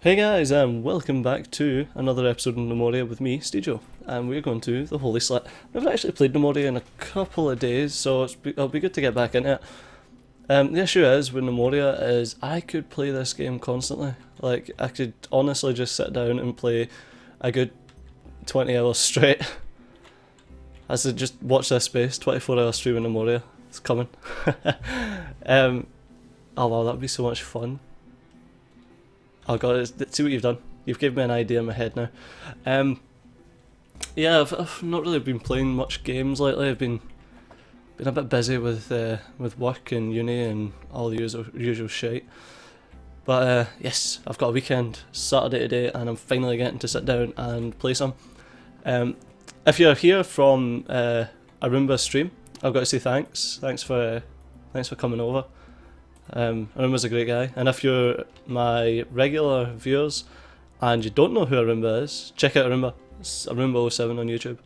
Hey guys, and welcome back to another episode of Gnomoria with me, Steejo, and we're going to the Holy Slit. We haven't actually played Gnomoria in a couple of days, so it'll be good to get back in it. The issue is with Gnomoria is I could play this game constantly. Like, I could honestly just sit down and play a good 20 hours straight. I should just watch this space, 24-hour stream in Gnomoria. It's coming. Oh wow, that'd be so much fun. Oh god, see what you've done. You've given me an idea in my head now. Yeah, I've not really been playing much games lately. I've been a bit busy with work and uni and all the usual shit. But yes, I've got a weekend, Saturday today, and I'm finally getting to sit down and play some. If you're here from Arumba's stream, I've got to say thanks. Thanks for coming over. Arumba's a great guy, and if you're my regular viewers and you don't know who Arumba is, check out Arumba. It's Arumba07 on YouTube.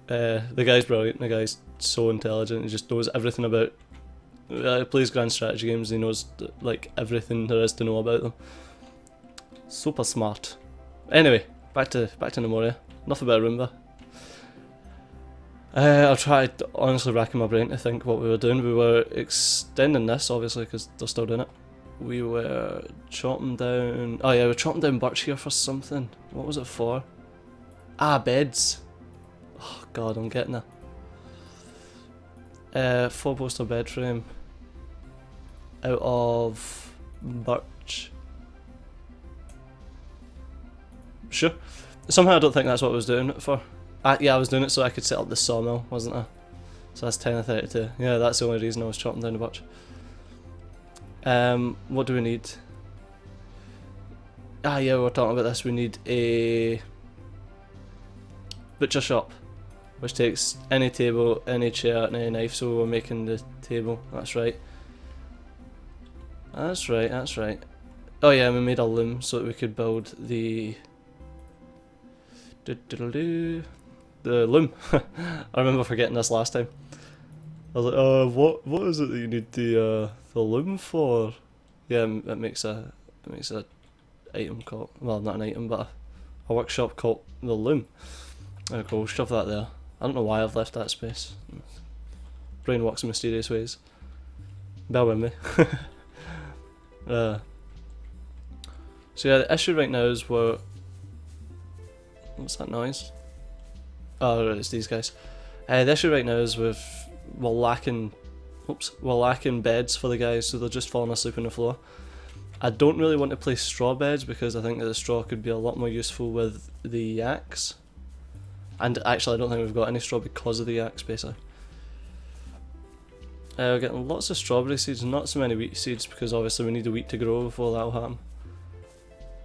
The guy's brilliant, the guy's so intelligent, he just knows everything about, he plays grand strategy games, he knows like everything there is to know about them. Super smart. Anyway, back to Gnomoria. Enough about Arumba. I've tried honestly racking my brain to think what we were doing. We were extending this, obviously, because they're still doing it. We were chopping down... Oh yeah, we were chopping down birch here for something. What was it for? Ah, beds. Oh god, I'm getting there. 4-poster bed frame. Out of birch. Sure. Somehow I don't think that's what I was doing it for. Yeah, I was doing it so I could set up the sawmill, wasn't I? So that's 10 of 32. Yeah, that's the only reason I was chopping down the birch. What do we need? Ah yeah, we were talking about this. We need a butcher shop, which takes any table, any chair, and any knife, so we're making the table. That's right. That's right, that's right. Oh yeah, we made a loom so that we could build the... The loom. I remember forgetting this last time. I was like, what is it that you need the loom for? Yeah, it makes a item called, well, not an item, but a workshop called the loom. Okay, we'll shove that there. I don't know why I've left that space. Brain works in mysterious ways. Bear with me. So yeah, the issue right now is what's that noise? Oh, it's these guys. The issue right now is we're lacking beds for the guys, so they're just falling asleep on the floor. I don't really want to place straw beds because I think that the straw could be a lot more useful with the yaks. And actually I don't think we've got any straw because of the yaks, basically. We're getting lots of strawberry seeds, not so many wheat seeds because obviously we need the wheat to grow before that'll happen.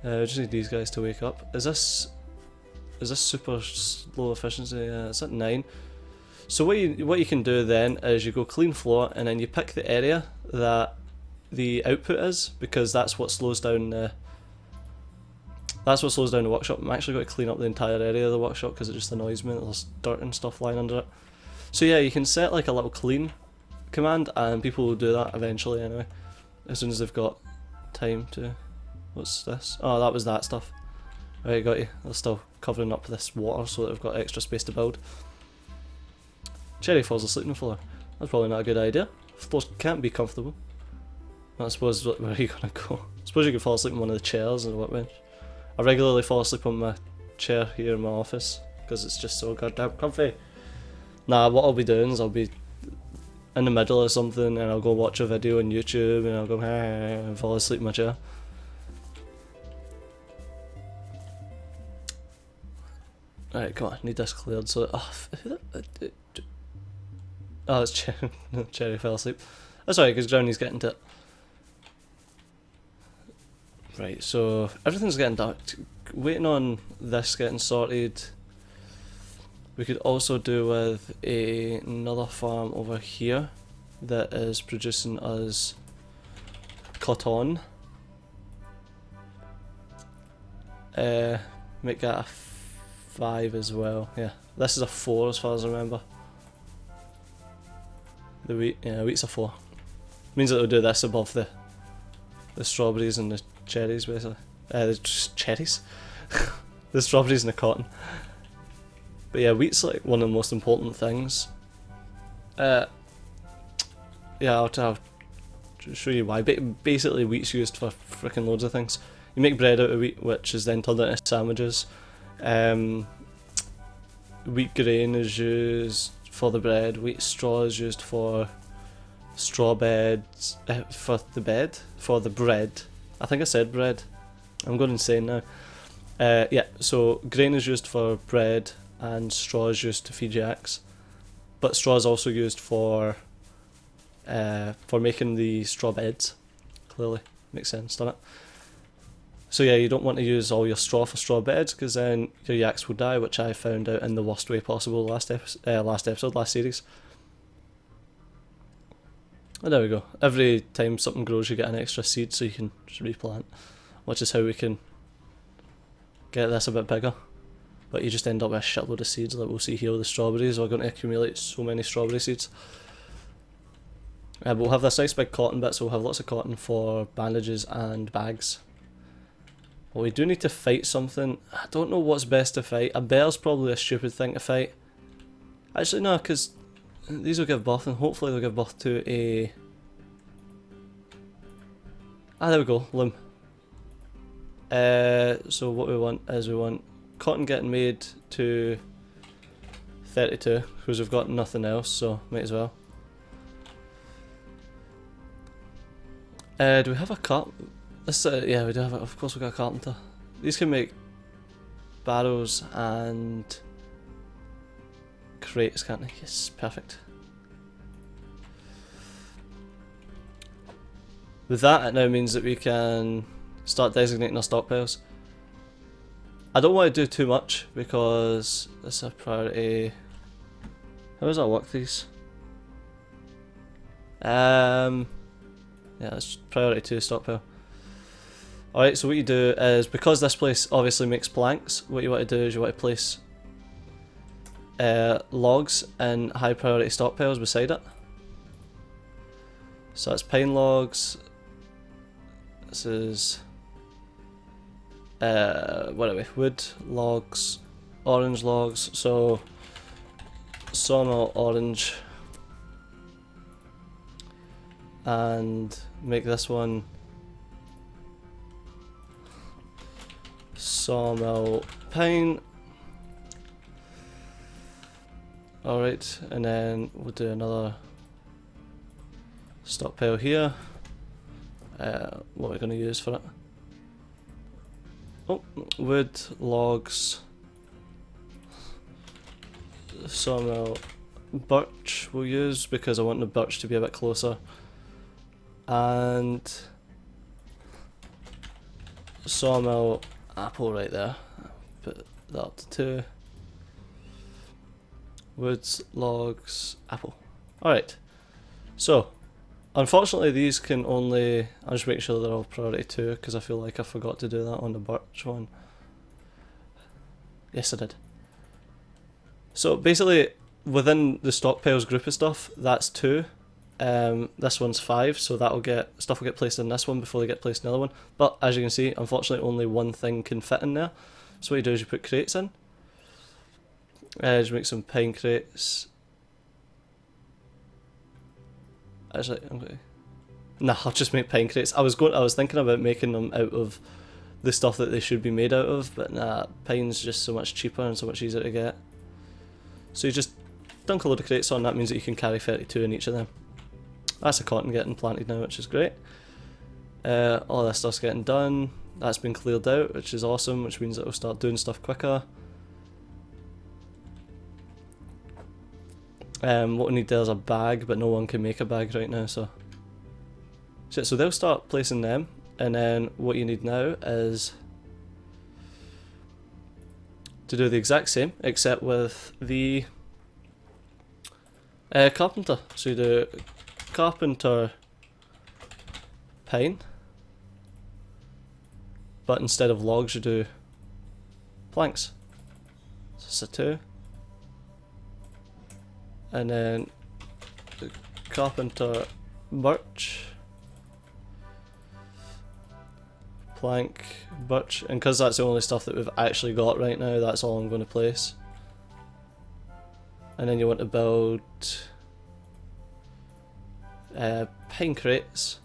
We just need these guys to wake up. Is this super low efficiency? It's at 9. So what you can do then is you go clean floor and then you pick the area that the output is, because that's what slows down the workshop. I'm actually going to clean up the entire area of the workshop because it just annoys me that there's dirt and stuff lying under it. So yeah, you can set like a little clean command and people will do that eventually anyway, as soon as they've got time to. What's this? Oh, that was that stuff. Right, got you. They're still covering up this water so that they've got extra space to build. Cherry falls asleep on the floor. That's probably not a good idea. Floors can't be comfortable. I suppose, where are you gonna go? I suppose you could fall asleep on one of the chairs on the workbench. I regularly fall asleep on my chair here in my office because it's just so goddamn comfy. Nah, what I'll be doing is I'll be in the middle of something and I'll go watch a video on YouTube and I'll go and fall asleep in my chair. Alright, come on, I need this cleared so... Oh, it's Cherry. Cherry fell asleep. That's alright, because Brownie's getting to it. Right, so everything's getting dark. Waiting on this getting sorted. We could also do with another farm over here that is producing us cotton. Make that a 5 as well. Yeah, this is a 4 as far as I remember. The wheat, yeah, wheat's a 4. Means that we'll do this above the strawberries and the cherries basically. Just cherries. The strawberries and the cotton. But yeah, wheat's like one of the most important things. Yeah, I'll show you why. Basically, wheat's used for freaking loads of things. You make bread out of wheat, which is then turned into sandwiches. Wheat grain is used for the bread. Wheat straw is used for straw beds, for the bread. I think I said bread. I'm going insane now. Yeah, so grain is used for bread and straw is used to feed yaks. But straw is also used for making the straw beds. Clearly, makes sense, doesn't it? So yeah, you don't want to use all your straw for straw beds because then your yaks will die, which I found out in the worst way possible last series. And there we go. Every time something grows, you get an extra seed, so you can just replant, which is how we can get this a bit bigger. But you just end up with a shitload of seeds, like we'll see here with the strawberries. We're going to accumulate so many strawberry seeds. But we'll have this nice big cotton bit, so we'll have lots of cotton for bandages and bags. Well, we do need to fight something. I don't know what's best to fight. A bear's probably a stupid thing to fight. Actually, no, because these will give birth, and hopefully they'll give birth to a... there we go, loom. So what we want is we want cotton getting made to 32, because we've got nothing else, so might as well. Do we have a yeah, we do have it. Of course we got a carpenter. These can make barrows and crates, can't they? Yes, perfect. With that, it now means that we can start designating our stockpiles. I don't want to do too much because this is a priority. How does that work, these? Yeah, it's priority 2 stockpile. Alright, so what you do is, because this place obviously makes planks, what you want to do is you want to place logs in high priority stockpiles beside it. So that's pine logs. This is what are we? Wood logs, orange logs. So sawmill orange, and make this one sawmill pine. Alright, and then we'll do another stockpile here. What are we going to use for it? Oh, wood, logs, sawmill, birch we'll use because I want the birch to be a bit closer. And sawmill apple right there. Put that up to 2. Woods, logs, apple. Alright. So, unfortunately these can only... I'll just make sure they're all priority 2 because I feel like I forgot to do that on the birch one. Yes, I did. So basically, within the stockpiles group of stuff, that's 2. This one's 5, so stuff will get placed in this one before they get placed in the other one. But as you can see, unfortunately only one thing can fit in there. So what you do is you put crates in. Just make some pine crates. Actually, I'll just make pine crates. I was thinking about making them out of the stuff that they should be made out of, but nah, pine's just so much cheaper and so much easier to get. So you just dunk a load of crates on. That means that you can carry 32 in each of them. That's the cotton getting planted now, which is great. All this stuff's getting done. That's been cleared out, which is awesome, which means that we'll start doing stuff quicker. What we need there is a bag, but no one can make a bag right now, so they'll start placing them, and then what you need now is to do the exact same, except with the carpenter. So you do carpenter pine, but instead of logs you do planks. So it's a 2. And then the carpenter birch, plank, birch, and because that's the only stuff that we've actually got right now, that's all I'm going to place. And then you want to build pine crates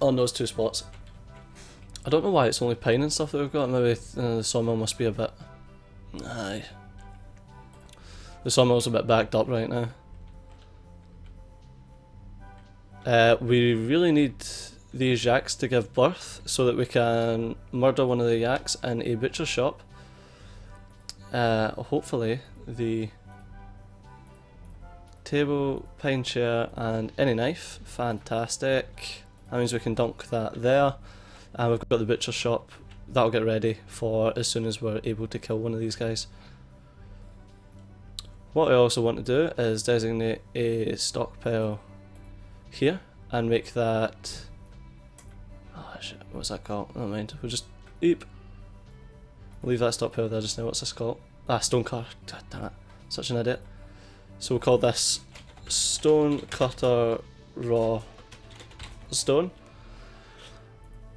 on those 2 spots. I don't know why it's only pine and stuff that we've got. Maybe the sawmill must be a bit... Aye. The sawmill's a bit backed up right now. We really need these yaks to give birth so that we can murder one of the yaks in a butcher shop. Hopefully the table, pine chair and any knife, fantastic. That means we can dunk that there, and we've got the butcher shop. That'll get ready for as soon as we're able to kill one of these guys. What I also want to do is designate a stockpile here and make that... Oh shit, what's that called? Never mind, we'll just... Eep. Leave that stockpile there just now. What's this called? Ah, stone cutter. Damn it. Such an idiot. So we'll call this stone cutter raw stone.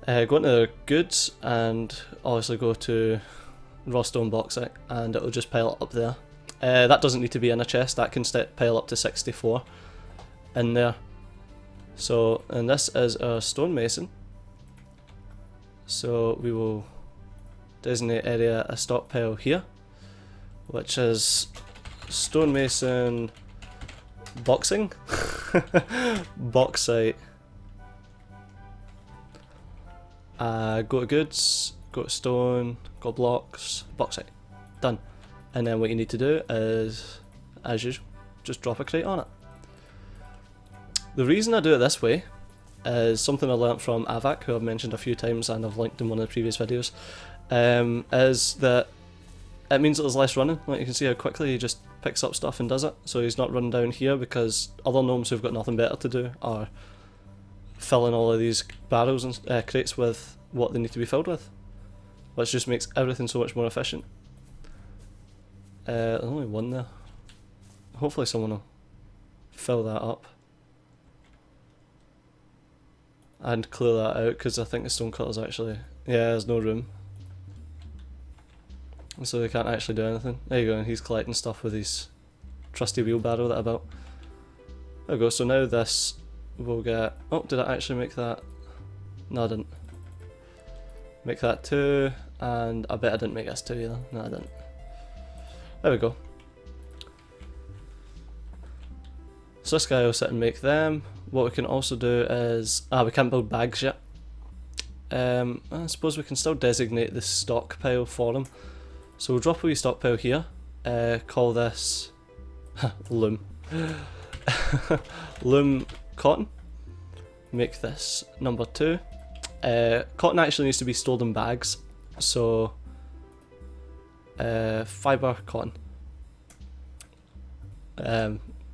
Go into the goods and obviously go to raw stone bauxite and it'll just pile up there. That doesn't need to be in a chest, that can pile up to 64 in there. So, and this is our stonemason. So we will designate area a stockpile here, which is stonemason boxing bauxite. Go to goods, go to stone, go to blocks, bauxite. Done. And then what you need to do is, as usual, just drop a crate on it. The reason I do it this way is something I learnt from Avak, who I've mentioned a few times and I've linked in one of the previous videos, is that it means that there's less running. Like you can see how quickly he just picks up stuff and does it. So he's not running down here because other gnomes who've got nothing better to do are filling all of these barrels and crates with what they need to be filled with, which just makes everything so much more efficient. There's only one there. Hopefully someone will fill that up and clear that out, because I think the stone cutter's actually... Yeah, there's no room, so they can't actually do anything. There you go, and he's collecting stuff with his trusty wheelbarrow that I built. There we go, so now this will get... Oh, did I actually make that? No, I didn't. Make that 2, and I bet I didn't make this 2 either. No, I didn't. There we go. So this guy will sit and make them. What we can also do is... we can't build bags yet. I suppose we can still designate the stockpile for him. So we'll drop a wee stockpile here. Call this... loom. Loom cotton. Make this number 2. Cotton actually needs to be stored in bags. So... fibre cotton.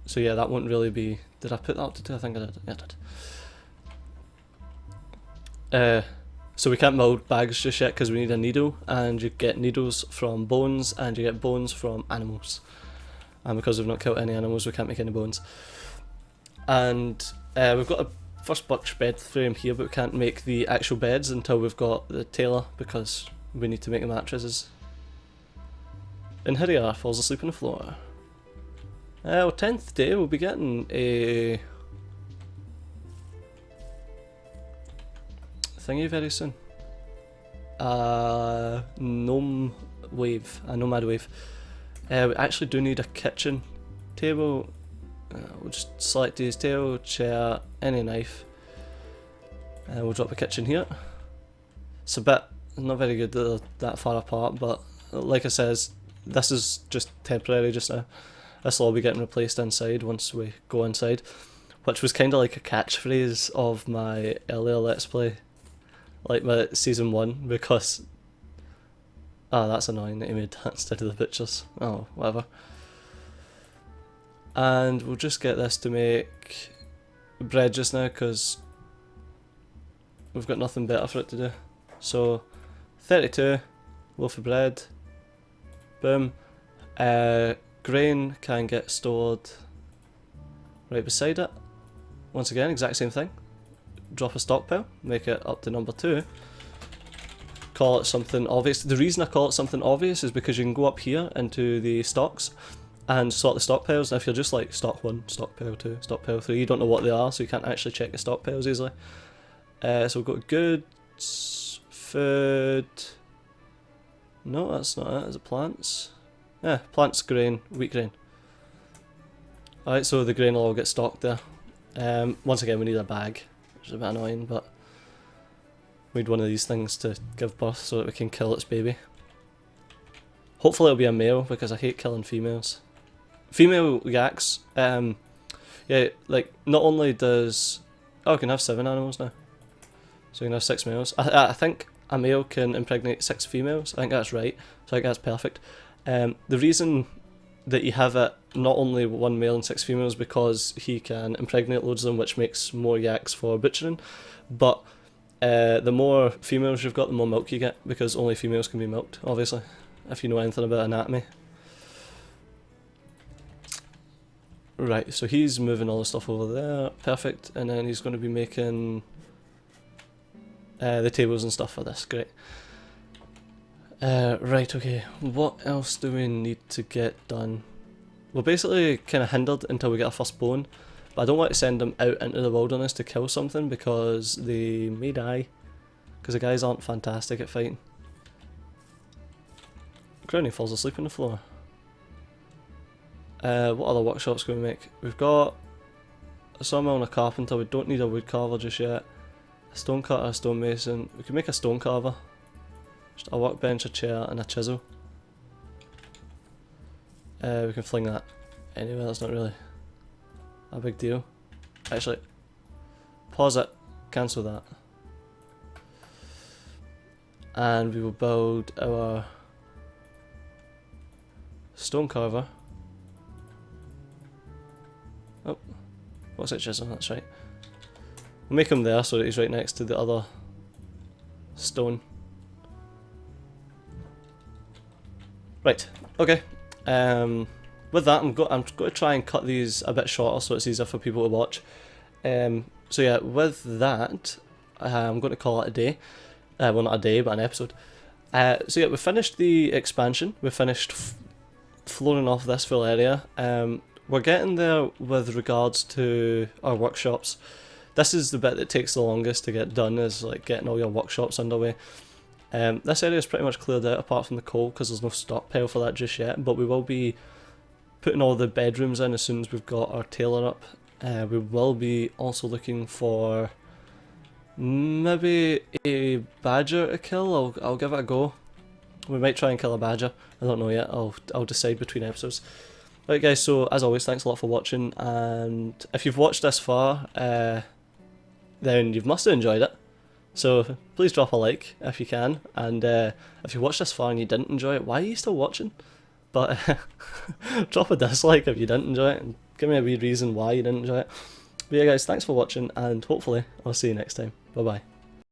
So yeah, that won't really be... Did I put that up to 2? I think I did. Yeah, I did. So we can't build bags just yet because we need a needle, and you get needles from bones and you get bones from animals. And because we've not killed any animals, we can't make any bones. And we've got a first birch bed frame here, but we can't make the actual beds until we've got the tailor, because we need to make the mattresses. And here we are, falls asleep on the floor. 10th day, we'll be getting a thingy very soon. Gnome wave, a nomad wave. We actually do need a kitchen table. We'll just select his table, chair, any knife. We'll drop a kitchen here. It's a bit not very good that they're that far apart, but like I says, this is just temporary just now. This will all be getting replaced inside once we go inside, which was kind of like a catchphrase of my earlier Let's Play, like my season 1, because... Ah, that's annoying that he made that instead of the butchers. Oh, whatever. And we'll just get this to make bread just now, because we've got nothing better for it to do. So, 32, loaf of bread, boom. Grain can get stored right beside it. Once again, exact same thing. drop a stockpile, make it up to number 2, call it something obvious. The reason I call it something obvious is because you can go up here into the stocks and sort the stockpiles, and if you're just like stock 1, stockpile 2, stockpile 3, you don't know what they are, so you can't actually check the stockpiles easily. So we've got goods, food, no that's not it, is it plants? Yeah, plants, grain, wheat grain. Alright, so the grain will all get stocked there. Once again we need a bag, which is a bit annoying, but we need one of these things to give birth so that we can kill its baby. Hopefully it'll be a male, because I hate killing females. Female yaks, yeah, like, not only does... Oh, we can have 7 animals now. So we can have 6 males. I think a male can impregnate 6 females. I think that's right. So I think that's perfect. The reason that you have it not only 1 male and 6 females because he can impregnate loads of them, which makes more yaks for butchering. But the more females you've got, the more milk you get, because only females can be milked, obviously, if you know anything about anatomy. Right, so he's moving all the stuff over there, perfect, and then he's going to be making the tables and stuff for this, great. Right, okay, what else do we need to get done? We're basically kind of hindered until we get our first bone, but I don't want to send them out into the wilderness to kill something because they may die, because the guys aren't fantastic at fighting. Crownie falls asleep on the floor. What other workshops can we make? We've got a sawmill and a carpenter. We don't need a wood carver just yet. A stone cutter, a stone mason. We can make a stone carver. Just a workbench, a chair, and a chisel. We can fling that anyway. That's not really a big deal. Actually, pause it. Cancel that. And we will build our stone carver. Oh, what's it, chisel? That's right. We'll make him there so that he's right next to the other stone. Right, okay. With that, I'm going to try and cut these a bit shorter so it's easier for people to watch. So yeah, with that, I'm going to call it a day. Well, not a day, but an episode. So yeah, we finished the expansion. We finished flooring off this full area. We're getting there with regards to our workshops. This is the bit that takes the longest to get done, is like getting all your workshops underway. This area is pretty much cleared out apart from the coal because there's no stockpile for that just yet, but we will be putting all the bedrooms in as soon as we've got our tailor up. We will be also looking for maybe a badger to kill. I'll give it a go. We might try and kill a badger. I don't know yet. I'll decide between episodes. Right guys, so as always, thanks a lot for watching, and if you've watched this far, then you must have enjoyed it. So please drop a like if you can, and if you watched this far and you didn't enjoy it, why are you still watching? But drop a dislike if you didn't enjoy it, and give me a wee reason why you didn't enjoy it. But yeah guys, thanks for watching, and hopefully I'll see you next time. Bye bye.